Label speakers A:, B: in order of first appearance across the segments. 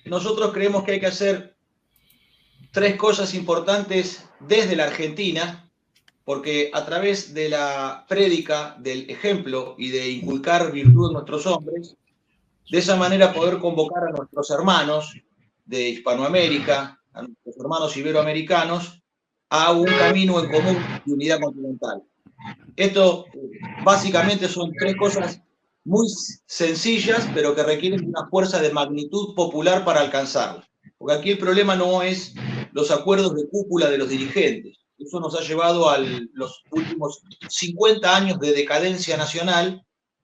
A: nosotros creemos que hay que hacer tres cosas importantes desde la Argentina, porque a través de la prédica, del ejemplo y de inculcar virtud en nuestros hombres, de esa manera poder convocar a nuestros hermanos de Hispanoamérica, a nuestros hermanos iberoamericanos, a un camino en común de unidad continental. Esto básicamente son tres cosas muy sencillas, pero que requieren una fuerza de magnitud popular para alcanzarlas. Porque aquí el problema no es los acuerdos de cúpula de los dirigentes. Eso nos ha llevado a los últimos 50 años de decadencia nacional,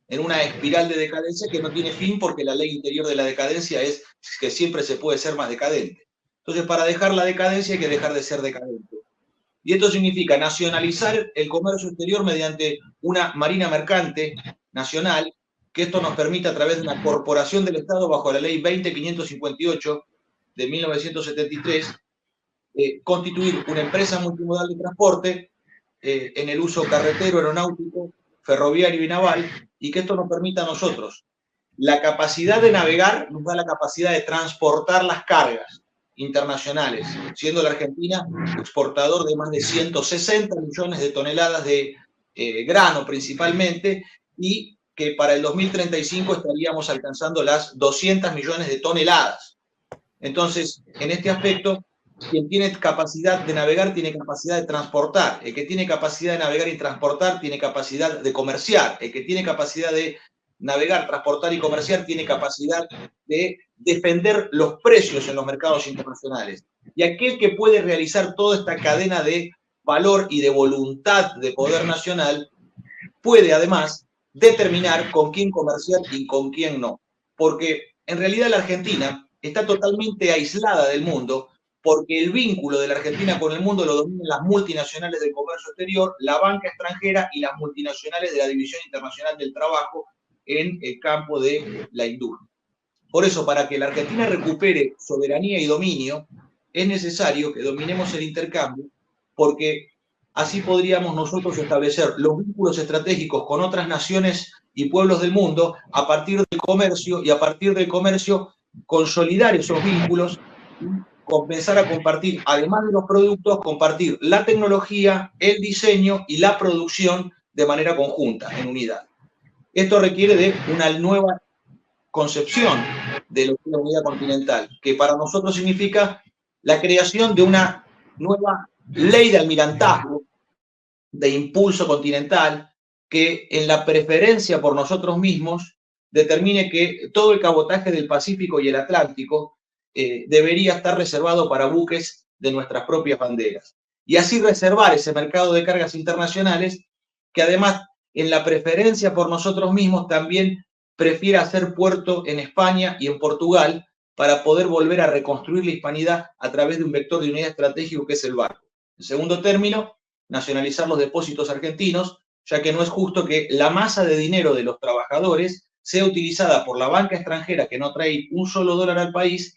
A: en una espiral de decadencia que no tiene fin, porque la ley interior de la decadencia es que siempre se puede ser más decadente. Entonces, para dejar la decadencia hay que dejar de ser decadente. Y esto significa nacionalizar el comercio exterior mediante una marina mercante nacional, que esto nos permite a través de una corporación del Estado bajo la ley 20558 de 1973, constituir una empresa multimodal de transporte en el uso carretero, aeronáutico, ferroviario y naval, y que esto nos permita a nosotros la capacidad de navegar, nos da la capacidad de transportar las cargas internacionales, siendo la Argentina exportador de más de 160 millones de toneladas de grano principalmente, y que para el 2035 estaríamos alcanzando las 200 millones de toneladas. Entonces, en este aspecto, quien tiene capacidad de navegar tiene capacidad de transportar. El que tiene capacidad de navegar y transportar tiene capacidad de comerciar. El que tiene capacidad de navegar, transportar y comerciar tiene capacidad de defender los precios en los mercados internacionales. Y aquel que puede realizar toda esta cadena de valor y de voluntad de poder nacional puede además determinar con quién comerciar y con quién no. Porque en realidad la Argentina está totalmente aislada del mundo, porque el vínculo de la Argentina con el mundo lo dominan las multinacionales del comercio exterior, la banca extranjera y las multinacionales de la División Internacional del Trabajo en el campo de la industria. Por eso, para que la Argentina recupere soberanía y dominio, es necesario que dominemos el intercambio, porque así podríamos nosotros establecer los vínculos estratégicos con otras naciones y pueblos del mundo a partir del comercio, y a partir del comercio consolidar esos vínculos y comenzar a compartir, además de los productos, compartir la tecnología, el diseño y la producción de manera conjunta, en unidad. Esto requiere de una nueva concepción de lo que es la unidad continental, que para nosotros significa la creación de una nueva ley de almirantazgo, de impulso continental, que en la preferencia por nosotros mismos determine que todo el cabotaje del Pacífico y el Atlántico debería estar reservado para buques de nuestras propias banderas. Y así reservar ese mercado de cargas internacionales, que además en la preferencia por nosotros mismos también prefiere hacer puerto en España y en Portugal, para poder volver a reconstruir la hispanidad a través de un vector de unidad estratégico que es el barco. En segundo término, nacionalizar los depósitos argentinos, ya que no es justo que la masa de dinero de los trabajadores sea utilizada por la banca extranjera, que no trae un solo dólar al país,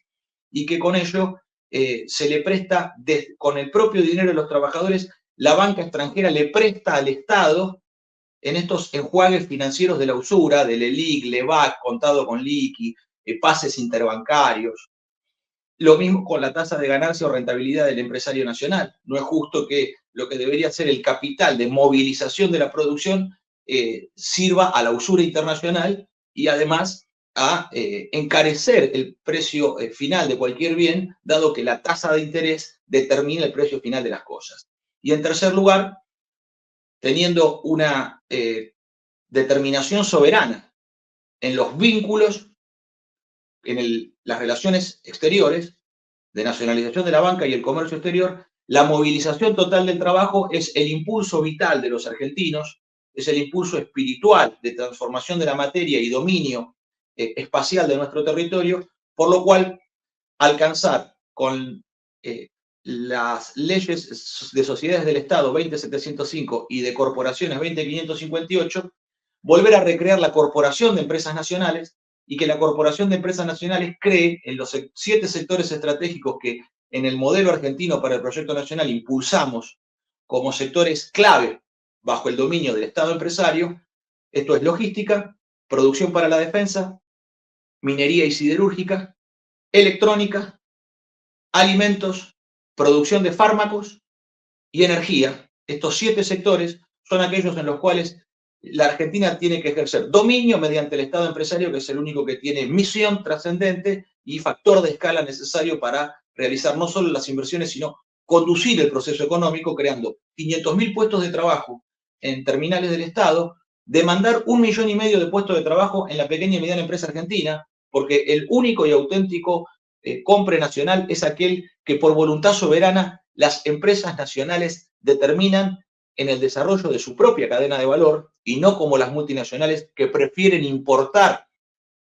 A: y que con ello se le presta, con el propio dinero de los trabajadores, la banca extranjera le presta al Estado en estos enjuagues financieros de la usura, del ELIC, LEVAC, contado con liqui, pases interbancarios. Lo mismo con la tasa de ganancia o rentabilidad del empresario nacional. No es justo que lo que debería ser el capital de movilización de la producción sirva a la usura internacional y además a encarecer el precio final de cualquier bien, dado que la tasa de interés determina el precio final de las cosas. Y en tercer lugar, teniendo una determinación soberana en los vínculos, en las relaciones exteriores, de nacionalización de la banca y el comercio exterior, la movilización total del trabajo es el impulso vital de los argentinos, es el impulso espiritual de transformación de la materia y dominio espacial de nuestro territorio, por lo cual alcanzar con las leyes de sociedades del Estado 20705 y de corporaciones 20558, volver a recrear la corporación de empresas nacionales, y que la corporación de empresas nacionales cree en los 7 sectores estratégicos que en el modelo argentino para el proyecto nacional impulsamos como sectores clave bajo el dominio del Estado empresario. Esto es logística, producción para la defensa, minería y siderúrgica, electrónica, alimentos, producción de fármacos y energía. Estos 7 sectores son aquellos en los cuales la Argentina tiene que ejercer dominio mediante el Estado empresario, que es el único que tiene misión trascendente y factor de escala necesario para realizar no solo las inversiones, sino conducir el proceso económico, creando 500.000 puestos de trabajo en terminales del Estado, demandar 1,5 millones de puestos de trabajo en la pequeña y mediana empresa argentina, porque el único y auténtico compre nacional es aquel que por voluntad soberana las empresas nacionales determinan en el desarrollo de su propia cadena de valor y no como las multinacionales que prefieren importar.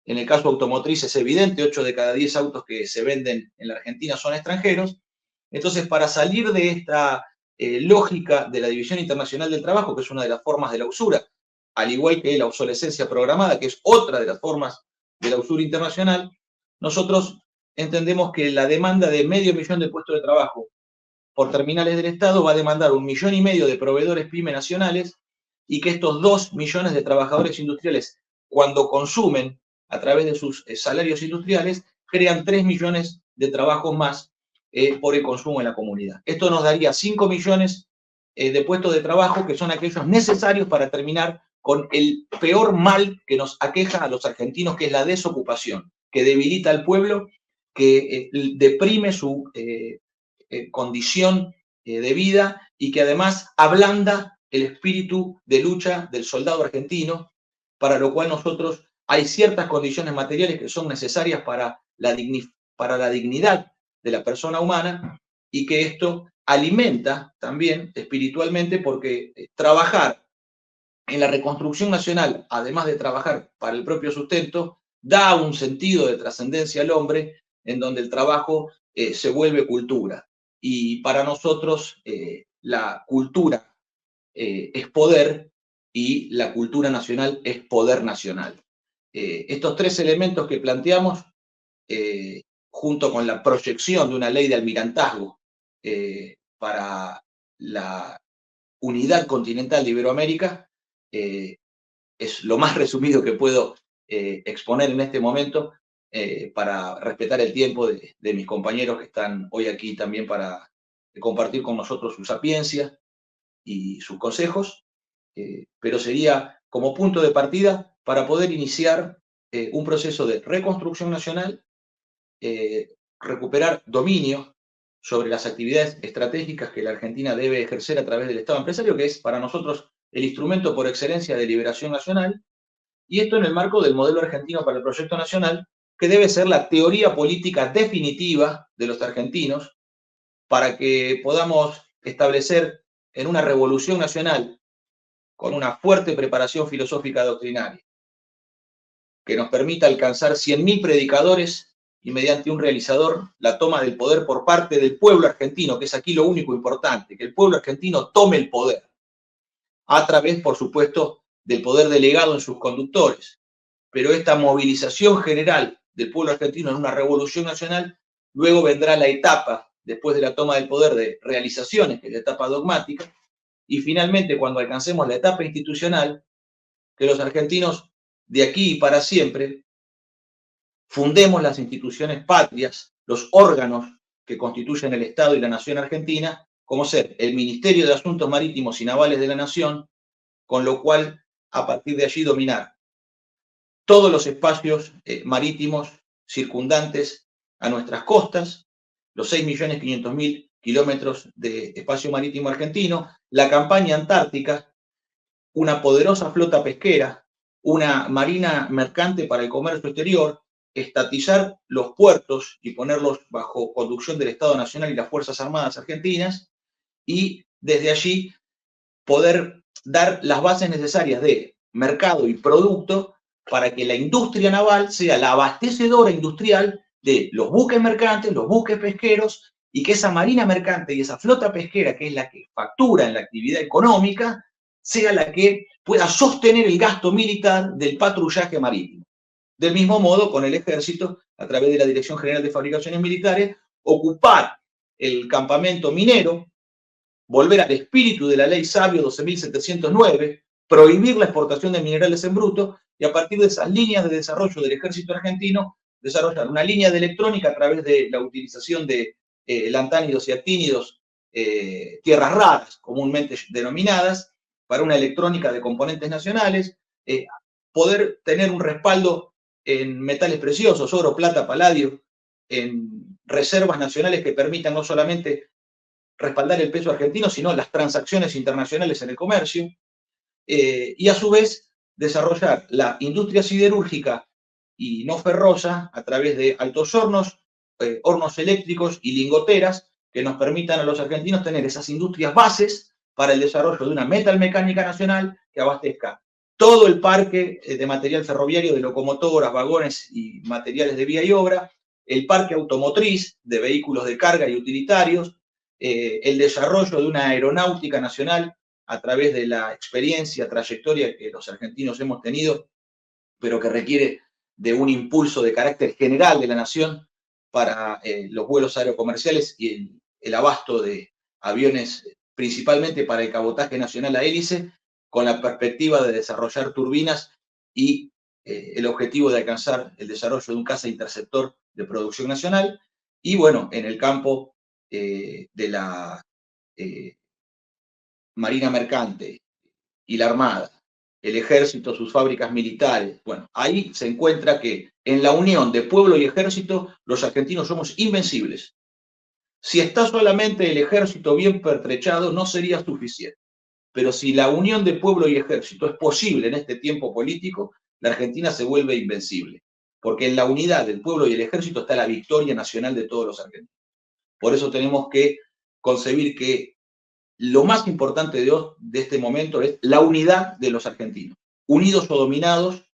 A: En el caso automotriz es evidente, 8 de cada 10 autos que se venden en la Argentina son extranjeros. Entonces, para salir de esta lógica de la división internacional del trabajo, que es una de las formas de la usura, al igual que la obsolescencia programada, que es otra de las formas de la usura internacional, nosotros entendemos que la demanda de 500.000 de puestos de trabajo por terminales del Estado va a demandar 1,5 millones de proveedores pyme nacionales y que estos 2 millones de trabajadores industriales, cuando consumen a través de sus salarios industriales, crean 3 millones de trabajos más por el consumo en la comunidad. Esto nos daría 5 millones de puestos de trabajo que son aquellos necesarios para terminar con el peor mal que nos aqueja a los argentinos, que es la desocupación, que debilita al pueblo, que deprime su condición de vida y que además ablanda el espíritu de lucha del soldado argentino, para lo cual nosotros hay ciertas condiciones materiales que son necesarias para la dignidad de la persona humana y que esto alimenta también espiritualmente, porque trabajar en la reconstrucción nacional, además de trabajar para el propio sustento, da un sentido de trascendencia al hombre en donde el trabajo se vuelve cultura. Y para nosotros la cultura es poder y la cultura nacional es poder nacional. Estos 3 elementos que planteamos, junto con la proyección de una ley de almirantazgo para la unidad continental de Iberoamérica, es lo más resumido que puedo exponer en este momento para respetar el tiempo de mis compañeros que están hoy aquí también para compartir con nosotros su sapiencia y sus consejos, pero sería como punto de partida para poder iniciar un proceso de reconstrucción nacional, recuperar dominio sobre las actividades estratégicas que la Argentina debe ejercer a través del Estado empresario, que es para nosotros el instrumento por excelencia de liberación nacional, y esto en el marco del modelo argentino para el proyecto nacional, que debe ser la teoría política definitiva de los argentinos para que podamos establecer en una revolución nacional con una fuerte preparación filosófica doctrinaria, que nos permita alcanzar 100.000 predicadores y mediante un realizador la toma del poder por parte del pueblo argentino, que es aquí lo único importante, que el pueblo argentino tome el poder, a través, por supuesto, del poder delegado en sus conductores. Pero esta movilización general del pueblo argentino en una revolución nacional, luego vendrá la etapa, después de la toma del poder, de realizaciones, que es la etapa dogmática, y finalmente, cuando alcancemos la etapa institucional, que los argentinos de aquí y para siempre fundemos las instituciones patrias, los órganos que constituyen el Estado y la Nación Argentina, como ser el Ministerio de Asuntos Marítimos y Navales de la Nación, con lo cual, a partir de allí, dominar todos los espacios marítimos circundantes a nuestras costas, los 6.500.000 kilómetros de espacio marítimo argentino, la campaña antártica, una poderosa flota pesquera, una marina mercante para el comercio exterior, estatizar los puertos y ponerlos bajo conducción del Estado Nacional y las Fuerzas Armadas Argentinas, y desde allí poder dar las bases necesarias de mercado y producto para que la industria naval sea la abastecedora industrial de los buques mercantes, los buques pesqueros, y que esa marina mercante y esa flota pesquera, que es la que factura en la actividad económica, sea la que pueda sostener el gasto militar del patrullaje marítimo. Del mismo modo, con el ejército, a través de la Dirección General de Fabricaciones Militares, ocupar el campamento minero, volver al espíritu de la Ley Sabio 12.709, prohibir la exportación de minerales en bruto, y a partir de esas líneas de desarrollo del ejército argentino, desarrollar una línea de electrónica a través de la utilización de lantánidos y actínidos, tierras raras, comúnmente denominadas, para una electrónica de componentes nacionales, poder tener un respaldo en metales preciosos, oro, plata, paladio, en reservas nacionales que permitan no solamente respaldar el peso argentino, sino las transacciones internacionales en el comercio, y a su vez desarrollar la industria siderúrgica y no ferrosa a través de altos hornos, hornos eléctricos y lingoteras que nos permitan a los argentinos tener esas industrias bases para el desarrollo de una metalmecánica nacional que abastezca todo el parque de material ferroviario, de locomotoras, vagones y materiales de vía y obra, el parque automotriz de vehículos de carga y utilitarios, el desarrollo de una aeronáutica nacional a través de la experiencia, trayectoria que los argentinos hemos tenido, pero que requiere de un impulso de carácter general de la nación para los vuelos aerocomerciales y el abasto de aviones, principalmente para el cabotaje nacional a hélice, con la perspectiva de desarrollar turbinas y el objetivo de alcanzar el desarrollo de un caza interceptor de producción nacional. Y bueno, en el campo de la Marina Mercante y la Armada, el Ejército, sus fábricas militares, bueno, ahí se encuentra que en la unión de pueblo y ejército, los argentinos somos invencibles. Si está solamente el ejército bien pertrechado, no sería suficiente. Pero si la unión de pueblo y ejército es posible en este tiempo político, la Argentina se vuelve invencible. Porque en la unidad del pueblo y el ejército está la victoria nacional de todos los argentinos. Por eso tenemos que concebir que lo más importante de este momento es la unidad de los argentinos, unidos o dominados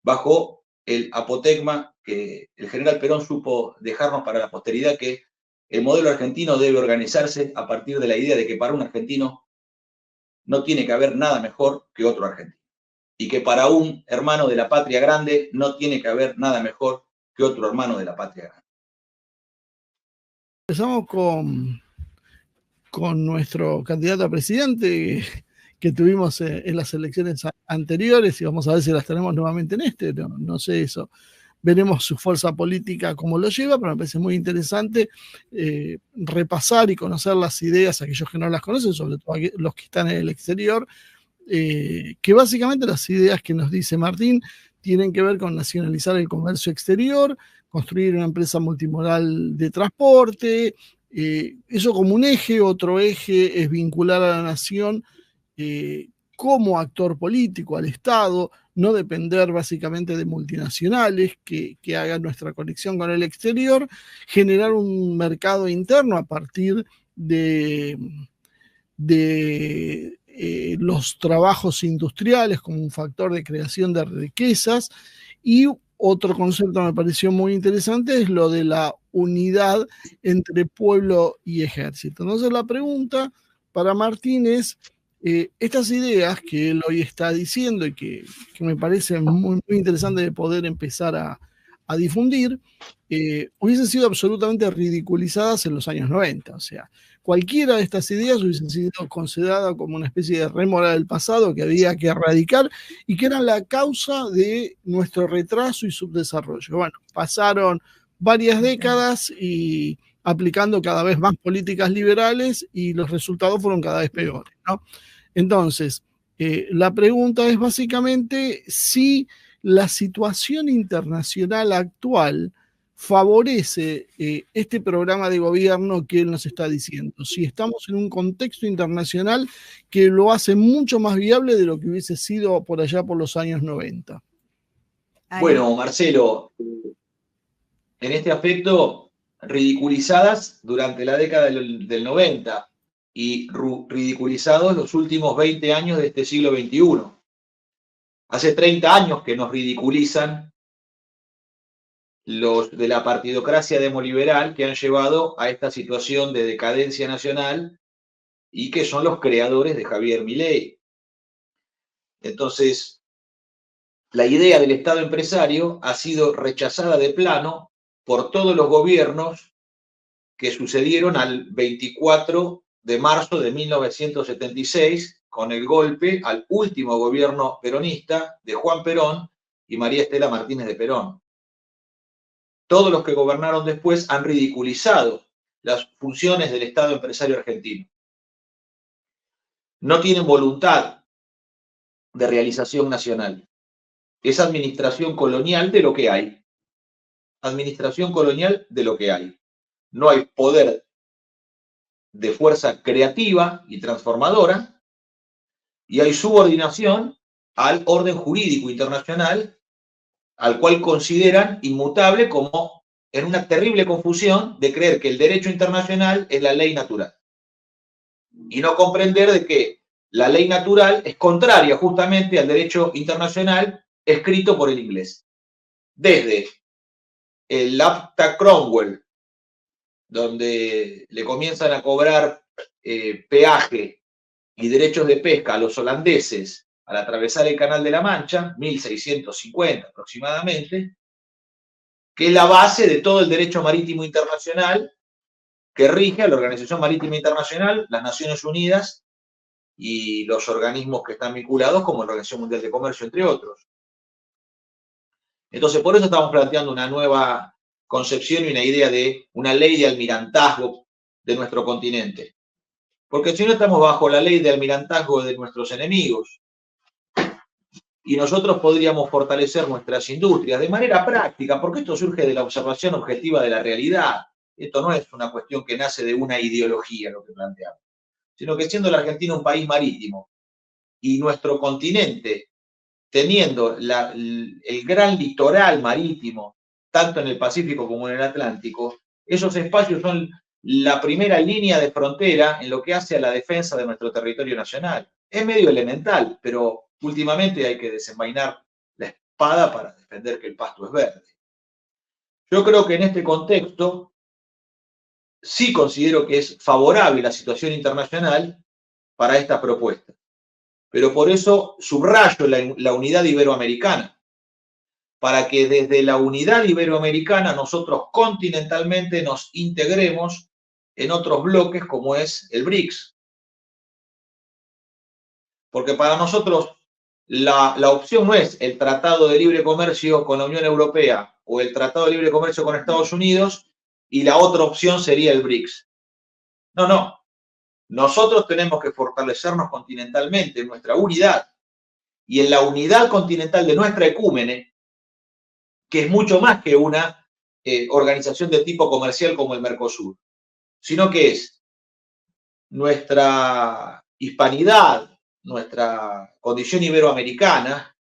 A: bajo el apotegma que el general Perón supo dejarnos para la posteridad, que el modelo argentino debe organizarse a partir de la idea de que para un argentino no tiene que haber nada mejor que otro argentino, y que para un hermano de la patria grande no tiene que haber nada mejor que otro hermano de la patria grande.
B: Empezamos con nuestro candidato a presidente que tuvimos en las elecciones anteriores, y vamos a ver si las tenemos nuevamente en este, no sé eso. Veremos su fuerza política cómo lo lleva, pero me parece muy interesante repasar y conocer las ideas, aquellos que no las conocen, sobre todo los que están en el exterior, que básicamente las ideas que nos dice Martín tienen que ver con nacionalizar el comercio exterior, construir una empresa multimodal de transporte, eso como un eje. Otro eje es vincular a la nación como actor político, al Estado, no depender básicamente de multinacionales que hagan nuestra conexión con el exterior, generar un mercado interno a partir de los trabajos industriales como un factor de creación de riquezas. Y otro concepto que me pareció muy interesante es lo de la unidad entre pueblo y ejército. Entonces la pregunta para Martín es, estas ideas que él hoy está diciendo y que me parece muy, muy interesante de poder empezar a difundir, hubiesen sido absolutamente ridiculizadas en los años 90. O sea, cualquiera de estas ideas hubiesen sido consideradas como una especie de rémora del pasado que había que erradicar y que eran la causa de nuestro retraso y subdesarrollo. Bueno, pasaron varias décadas y aplicando cada vez más políticas liberales y los resultados fueron cada vez peores, ¿no? Entonces, la pregunta es básicamente si la situación internacional actual favorece este programa de gobierno que él nos está diciendo. Si estamos en un contexto internacional que lo hace mucho más viable de lo que hubiese sido por allá por los años 90.
A: Bueno, Marcelo, en este aspecto, ridiculizadas durante la década del 90 y ridiculizados los últimos 20 años de este siglo XXI. Hace 30 años que nos ridiculizan los de la partidocracia demoliberal que han llevado a esta situación de decadencia nacional y que son los creadores de Javier Milei. Entonces, la idea del Estado empresario ha sido rechazada de plano por todos los gobiernos que sucedieron al 24 de marzo de 1976, con el golpe al último gobierno peronista de Juan Perón y María Estela Martínez de Perón. todos los que gobernaron después han ridiculizado las funciones del Estado empresario argentino. No tienen voluntad de realización nacional. Es administración colonial de lo que hay. Administración colonial de lo que hay. No hay poder de fuerza creativa y transformadora, y hay subordinación al orden jurídico internacional, al cual consideran inmutable, como en una terrible confusión de creer que el derecho internacional es la ley natural. Y no comprender de que la ley natural es contraria justamente al derecho internacional escrito por el inglés. Desde el Acta Cromwell, donde le comienzan a cobrar peaje y derechos de pesca a los holandeses al atravesar el Canal de la Mancha, 1650 aproximadamente, que es la base de todo el derecho marítimo internacional que rige a la Organización Marítima Internacional, las Naciones Unidas y los organismos que están vinculados, como la Organización Mundial de Comercio, entre otros. Entonces, por eso estamos planteando una nueva concepción y una idea de una ley de almirantazgo de nuestro continente. Porque si no, estamos bajo la ley de almirantazgo de nuestros enemigos. Y nosotros podríamos fortalecer nuestras industrias de manera práctica, porque esto surge de la observación objetiva de la realidad. Esto no es una cuestión que nace de una ideología, lo que planteamos, sino que siendo la Argentina un país marítimo y nuestro continente teniendo el gran litoral marítimo, tanto en el Pacífico como en el Atlántico, esos espacios son la primera línea de frontera en lo que hace a la defensa de nuestro territorio nacional. Es medio elemental, pero últimamente hay que desenvainar la espada para defender que el pasto es verde. Yo creo que en este contexto sí considero que es favorable la situación internacional para esta propuesta. Pero por eso subrayo la unidad iberoamericana, para que desde la unidad iberoamericana nosotros continentalmente nos integremos en otros bloques como es el BRICS. Porque para nosotros la opción no es el Tratado de Libre Comercio con la Unión Europea o el Tratado de Libre Comercio con Estados Unidos y la otra opción sería el BRICS. No, no. Nosotros tenemos que fortalecernos continentalmente en nuestra unidad y en la unidad continental de nuestra ecúmene, que es mucho más que una organización de tipo comercial como el Mercosur, sino que es nuestra hispanidad, nuestra condición iberoamericana,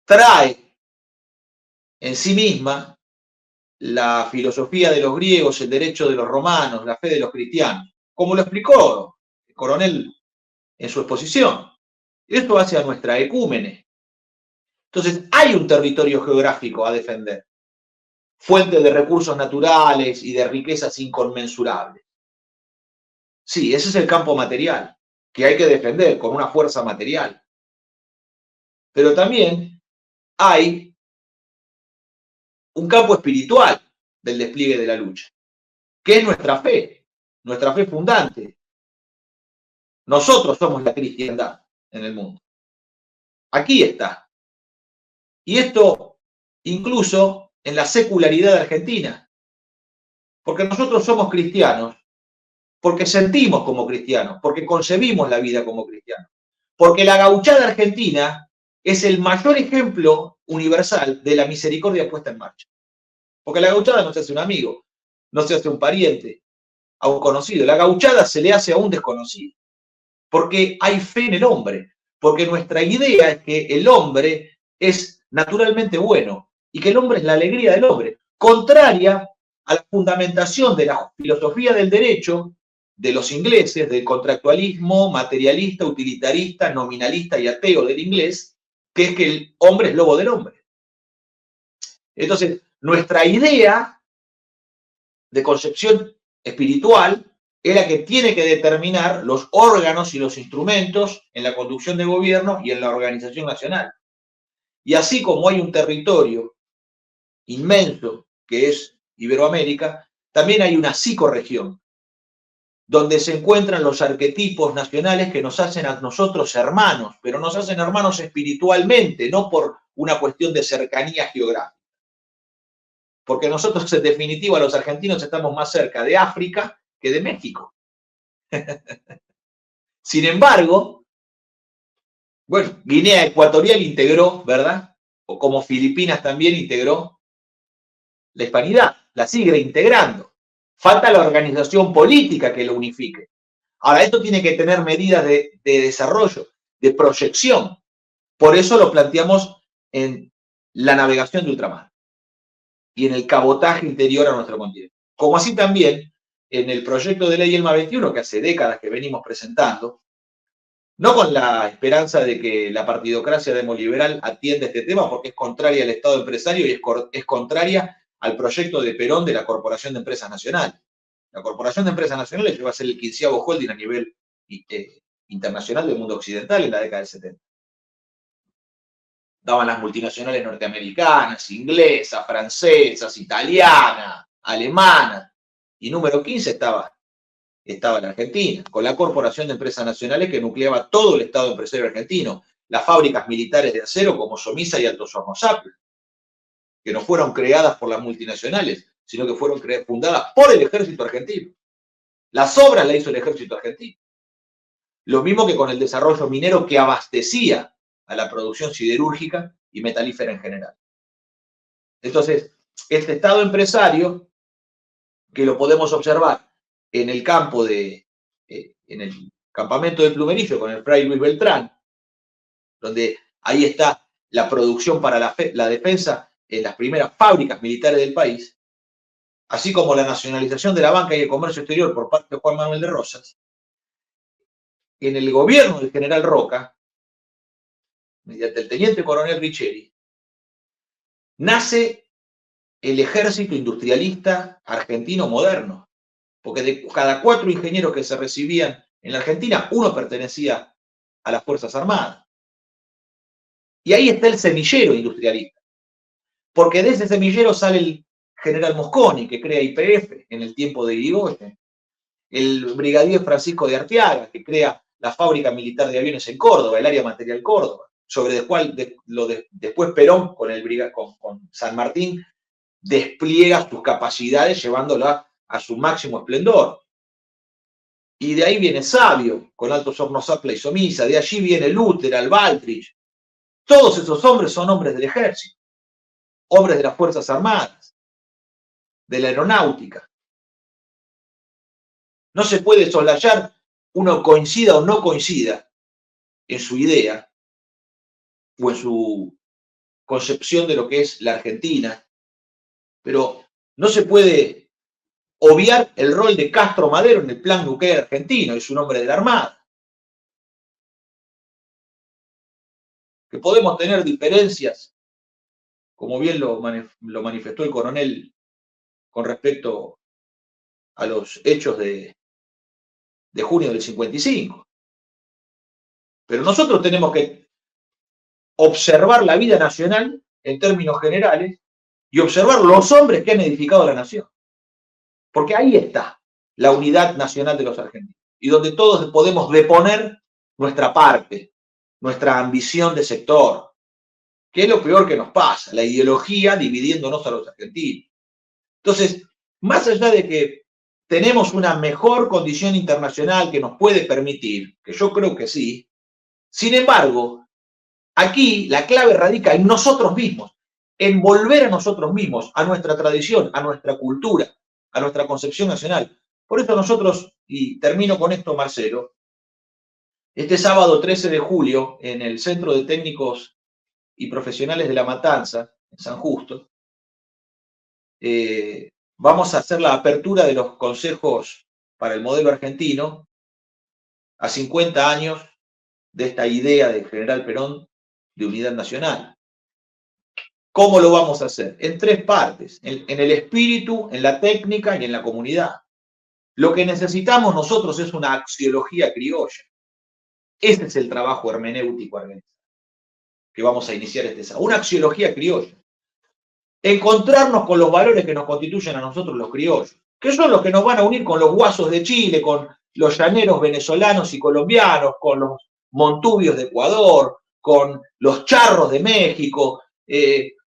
A: trae en sí misma la filosofía de los griegos, el derecho de los romanos, la fe de los cristianos, como lo explicó el coronel en su exposición. Esto hace a nuestra ecúmene. Entonces, hay un territorio geográfico a defender, fuente de recursos naturales y de riquezas inconmensurables. Sí, ese es el campo material, que hay que defender con una fuerza material. Pero también hay un campo espiritual del despliegue de la lucha, que es nuestra fe fundante. Nosotros somos la cristiandad en el mundo. Aquí está. Y esto incluso en la secularidad argentina, porque nosotros somos cristianos, porque sentimos como cristianos, porque concebimos la vida como cristianos, porque la gauchada argentina es el mayor ejemplo universal de la misericordia puesta en marcha. Porque la gauchada no se hace un amigo, no se hace un pariente, a un conocido. La gauchada se le hace a un desconocido. Porque hay fe en el hombre. Porque nuestra idea es que el hombre es naturalmente bueno y que el hombre es la alegría del hombre. Contraria a la fundamentación de la filosofía del derecho de los ingleses, del contractualismo materialista, utilitarista, nominalista y ateo del inglés, que es que el hombre es lobo del hombre. Entonces, nuestra idea de concepción espiritual es la que tiene que determinar los órganos y los instrumentos en la conducción de gobierno y en la organización nacional. Y así como hay un territorio inmenso que es Iberoamérica, también hay una psicorregión, donde se encuentran los arquetipos nacionales que nos hacen a nosotros hermanos, pero nos hacen hermanos espiritualmente, no por una cuestión de cercanía geográfica. porque nosotros en definitiva los argentinos estamos más cerca de África que de México. Sin embargo, bueno, Guinea Ecuatorial integró, ¿verdad? O como Filipinas también integró la hispanidad, la sigue integrando. Falta la organización política que lo unifique. Ahora, esto tiene que tener medidas de desarrollo, de proyección. Por eso lo planteamos en la navegación de ultramar y en el cabotaje interior a nuestro continente. Como así también en el proyecto de ley ELMA 21, que hace décadas que venimos presentando, no con la esperanza de que la partidocracia demoliberal atienda este tema, porque es contraria al Estado empresario y es contraria al proyecto de Perón de la Corporación de Empresas Nacionales. La Corporación de Empresas Nacionales llegó a ser el 15º holding a nivel internacional del mundo occidental en la década del 70. Daban las multinacionales norteamericanas, inglesas, francesas, italianas, alemanas, y número 15 estaba la Argentina, con la Corporación de Empresas Nacionales que nucleaba todo el Estado empresario argentino, las fábricas militares de acero como Somisa y Altos Hornos Apple, que no fueron creadas por las multinacionales, sino que fueron fundadas por el ejército argentino. Las obras las hizo el ejército argentino. Lo mismo que con el desarrollo minero que abastecía a la producción siderúrgica y metalífera en general. Entonces, este Estado empresario, que lo podemos observar en el campo en el campamento de Plumerillo con el Fray Luis Beltrán, donde ahí está la producción para la defensa en las primeras fábricas militares del país, así como la nacionalización de la banca y el comercio exterior por parte de Juan Manuel de Rosas. En el gobierno del general Roca, mediante el teniente coronel Richeri, nace el ejército industrialista argentino moderno, porque de cada 4 ingenieros que se recibían en la Argentina, 1 pertenecía a las Fuerzas Armadas. Y ahí está el semillero industrialista, porque de ese semillero sale el general Mosconi, que crea YPF en el tiempo de Irigoyen, el brigadier Francisco de Arteaga, que crea la fábrica militar de aviones en Córdoba, el área material Córdoba, sobre el cual después Perón con San Martín despliega sus capacidades llevándola a su máximo esplendor. Y de ahí viene Sabio, con Altos Hornos Apla y Somisa, de allí viene Luther, Albaltrich. Todos esos hombres son hombres del ejército, hombres de las Fuerzas Armadas, de la aeronáutica. No se puede soslayar, uno coincida o no coincida en su idea o en su concepción de lo que es la Argentina, pero no se puede obviar el rol de Castro Madero en el plan nuclear argentino, es un hombre de la Armada. Que podemos tener diferencias, como bien lo manifestó el coronel con respecto a los hechos de junio del 55. Pero nosotros tenemos que observar la vida nacional en términos generales y observar los hombres que han edificado la nación. Porque ahí está la unidad nacional de los argentinos y donde todos podemos deponer nuestra parte, nuestra ambición de sector, que es lo peor que nos pasa, la ideología dividiéndonos a los argentinos. Entonces, más allá de que tenemos una mejor condición internacional que nos puede permitir, que yo creo que sí, sin embargo, aquí la clave radica en nosotros mismos, en volver a nosotros mismos, a nuestra tradición, a nuestra cultura, a nuestra concepción nacional. Por eso nosotros, y termino con esto, Marcelo, este sábado 13 de julio, en el Centro de Técnicos y Profesionales de La Matanza, en San Justo, vamos a hacer la apertura de los consejos para el modelo argentino a 50 años de esta idea del general Perón de unidad nacional. ¿Cómo lo vamos a hacer? En 3 partes, en el espíritu, en la técnica y en la comunidad. Lo que necesitamos nosotros es una axiología criolla. Este es el trabajo hermenéutico que vamos a iniciar este sábado. Una axiología criolla. Encontrarnos con los valores que nos constituyen a nosotros los criollos, que son los que nos van a unir con los guasos de Chile, con los llaneros venezolanos y colombianos, con los montubios de Ecuador, con los charros de México,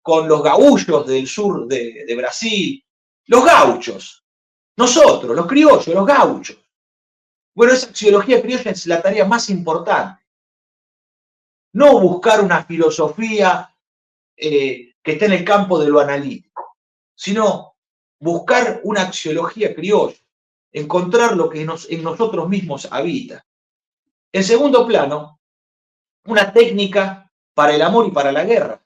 A: con los gaúchos del sur de Brasil, los gauchos, nosotros, los criollos, los gauchos. Bueno, esa axiología criolla es la tarea más importante. No buscar una filosofía que esté en el campo de lo analítico, sino buscar una axiología criolla, encontrar lo que en nosotros mismos habita. En segundo plano, una técnica para el amor y para la guerra,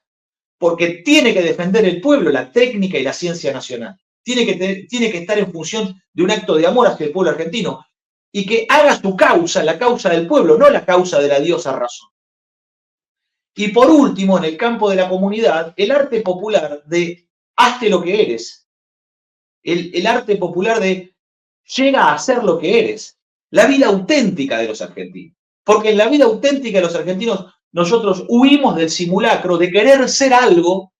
A: porque tiene que defender el pueblo, la técnica y la ciencia nacional. Tiene que estar en función de un acto de amor hacia el pueblo argentino y que haga su causa, la causa del pueblo, no la causa de la diosa razón. Y por último, en el campo de la comunidad, el arte popular de hazte lo que eres. El arte popular de llega a ser lo que eres. La vida auténtica de los argentinos. Porque en la vida auténtica de los argentinos nosotros huimos del simulacro de querer ser algo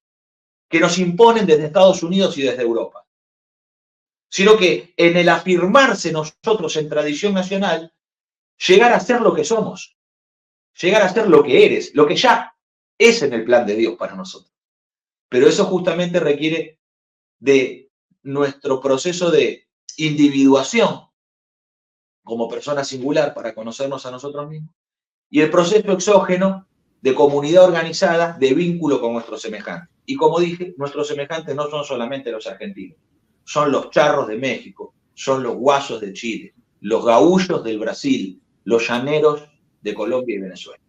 A: que nos imponen desde Estados Unidos y desde Europa. Sino que en el afirmarse nosotros en tradición nacional, llegar a ser lo que somos. Llegar a ser lo que eres, lo que ya es en el plan de Dios para nosotros. Pero eso justamente requiere de nuestro proceso de individuación como persona singular para conocernos a nosotros mismos y el proceso exógeno de comunidad organizada, de vínculo con nuestros semejantes. Y como dije, nuestros semejantes no son solamente los argentinos, son los charros de México, son los guasos de Chile, los gaullos del Brasil, los llaneros de Colombia y Venezuela.